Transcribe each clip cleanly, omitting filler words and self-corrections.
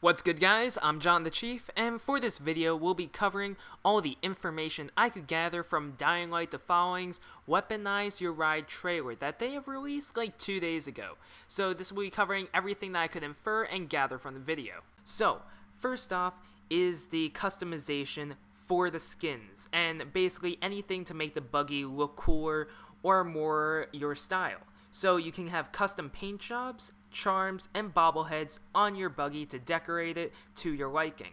What's good, guys? I'm Jon the Chief, and for this video we'll be covering all the information I could gather from Dying Light the Following's Weaponize Your Ride trailer that they have released like 2 days ago. So this will be covering everything that I could infer and gather from the video. So, first off is the customization for the skins, and basically anything to make the buggy look cooler or more your style. So you can have custom paint jobs, charms, and bobbleheads on your buggy to decorate it to your liking.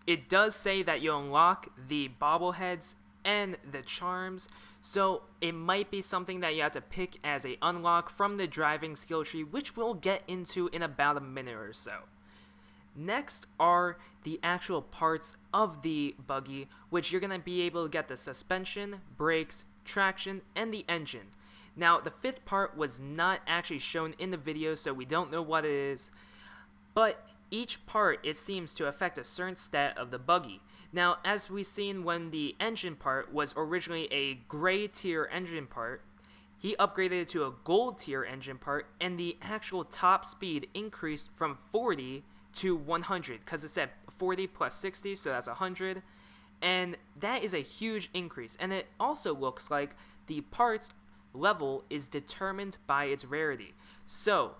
It does say that you unlock the bobbleheads and the charms, so it might be something that you have to pick as a unlock from the driving skill tree, which we'll get into in about a minute or so. Next are the actual parts of the buggy, which you're going to be able to get the suspension, brakes, traction, and the engine. Now, the fifth part was not actually shown in the video, so we don't know what it is, but each part, it seems to affect a certain stat of the buggy. Now, as we've seen when the engine part was originally a gray tier engine part, he upgraded it to a gold tier engine part, and the actual top speed increased from 40 to 100, because it said 40 plus 60, so that's 100, and that is a huge increase. And it also looks like the parts level is determined by its rarity. So,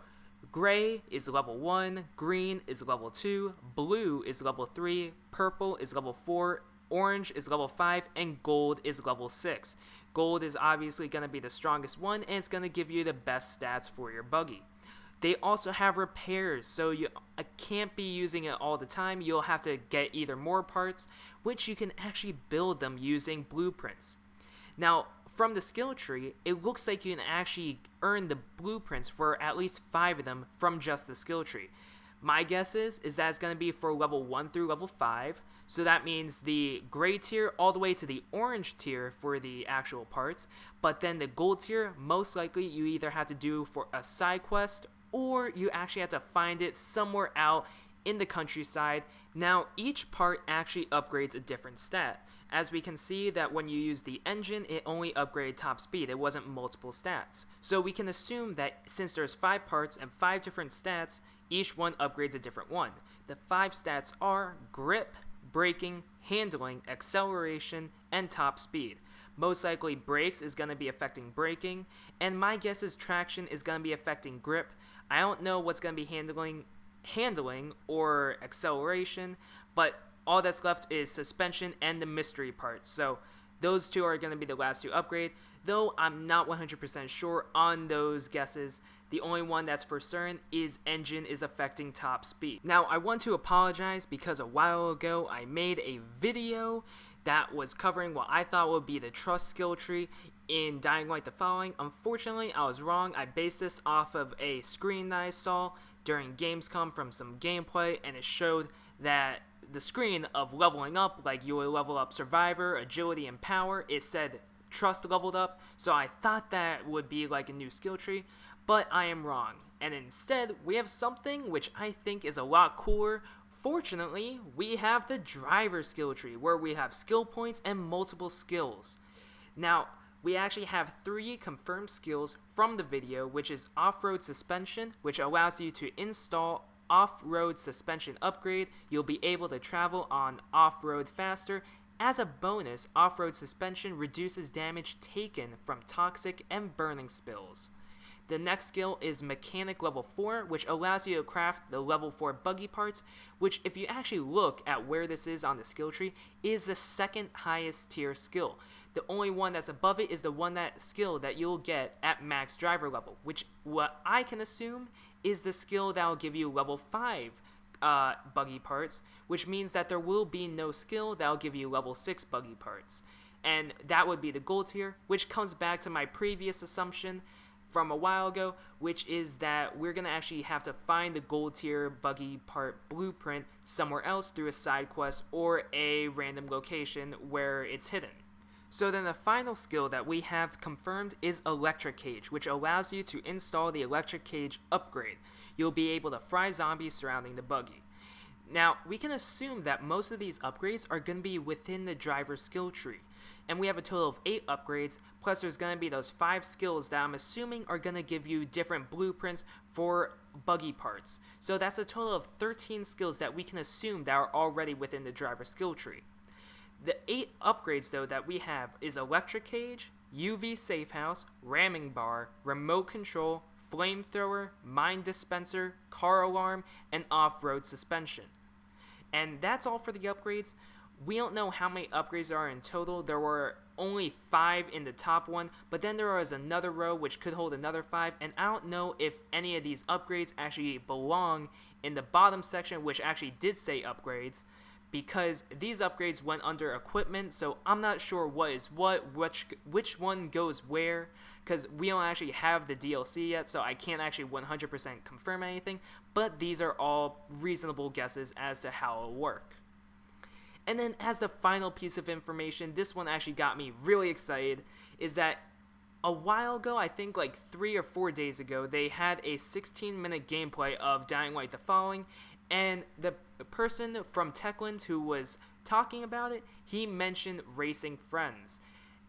gray is level 1, green is level 2, blue is level 3, purple is level 4, orange is level 5, and gold is level 6. Gold is obviously going to be the strongest one, and it's going to give you the best stats for your buggy. They also have repairs, so you can't be using it all the time. You'll have to get either more parts, which you can actually build them using blueprints. Now, from the skill tree, it looks like you can actually earn the blueprints for at least 5 of them from just the skill tree. My guess is that it's going to be for level 1 through level 5, so that means the gray tier all the way to the orange tier for the actual parts, but then the gold tier, most likely you either have to do for a side quest or you actually have to find it somewhere out in the countryside. Now, each part actually upgrades a different stat. As we can see that when you use the engine, it only upgraded top speed, it wasn't multiple stats. So we can assume that since there's 5 parts and 5 different stats, each one upgrades a different one. The 5 stats are grip, braking, handling, acceleration, and top speed. Most likely brakes is going to be affecting braking, and my guess is traction is going to be affecting grip. I don't know what's going to be handling or acceleration, but all that's left is suspension and the mystery parts. So those two are going to be the last to upgrade, though I'm not 100% sure on those guesses. The only one that's for certain is engine is affecting top speed. Now, I want to apologize because a while ago I made a video that was covering what I thought would be the trust skill tree in Dying Light the Following. Unfortunately, I was wrong. I based this off of a screen that I saw during Gamescom from some gameplay, and it showed that the screen of leveling up, like you would level up Survivor, Agility, and Power, it said Trust leveled up, so I thought that would be like a new skill tree, but I am wrong. And instead, we have something which I think is a lot cooler. Fortunately, we have the driver skill tree, where we have skill points and multiple skills. Now, we actually have 3 confirmed skills from the video, which is off-road suspension, which allows you to install off-road suspension upgrade. You'll be able to travel on off-road faster. As a bonus, off-road suspension reduces damage taken from toxic and burning spills. The next skill is Mechanic Level 4, which allows you to craft the Level 4 buggy parts, which if you actually look at where this is on the skill tree, is the second highest tier skill. The only one that's above it is the one skill that you'll get at max driver level, which what I can assume is the skill that will give you level 5 buggy parts, which means that there will be no skill that will give you level 6 buggy parts. And that would be the gold tier, which comes back to my previous assumption from a while ago, which is that we're going to actually have to find the gold tier buggy part blueprint somewhere else through a side quest or a random location where it's hidden. So then the final skill that we have confirmed is Electric Cage, which allows you to install the Electric Cage upgrade. You'll be able to fry zombies surrounding the buggy. Now, we can assume that most of these upgrades are going to be within the driver skill tree. And we have a total of 8 upgrades, plus there's going to be those 5 skills that I'm assuming are going to give you different blueprints for buggy parts. So that's a total of 13 skills that we can assume that are already within the driver skill tree. The 8 upgrades though that we have is electric cage, UV safe house, ramming bar, remote control, flamethrower, mine dispenser, car alarm, and off-road suspension. And that's all for the upgrades. We don't know how many upgrades there are in total. There were only 5 in the top one, but then there was another row which could hold another 5, and I don't know if any of these upgrades actually belong in the bottom section, which actually did say upgrades, because these upgrades went under equipment, so I'm not sure what is what, which one goes where, because we don't actually have the DLC yet, so I can't actually 100% confirm anything, but these are all reasonable guesses as to how it'll work. And then as the final piece of information, this one actually got me really excited, is that a while ago, I think like 3 or 4 days ago, they had a 16-minute gameplay of Dying Light the Following, and the person from Techland who was talking about it, he mentioned racing friends.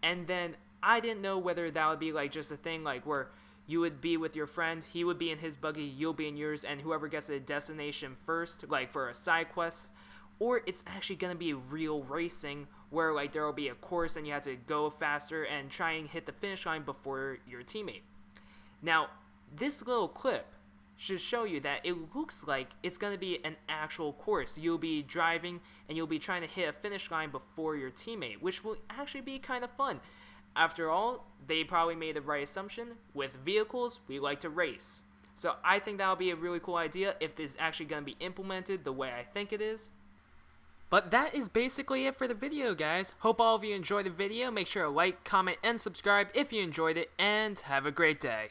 And then I didn't know whether that would be like just a thing like where you would be with your friend, he would be in his buggy, you'll be in yours, and whoever gets to the destination first, like for a side quest, or it's actually going to be real racing where like there will be a course and you have to go faster and try and hit the finish line before your teammate. Now, this little clip should show you that it looks like it's going to be an actual course. You'll be driving and you'll be trying to hit a finish line before your teammate, which will actually be kind of fun. After all, they probably made the right assumption. With vehicles, we like to race. So I think that'll be a really cool idea if this is actually going to be implemented the way I think it is. But that is basically it for the video, guys. Hope all of you enjoyed the video. Make sure to like, comment, and subscribe if you enjoyed it, and have a great day.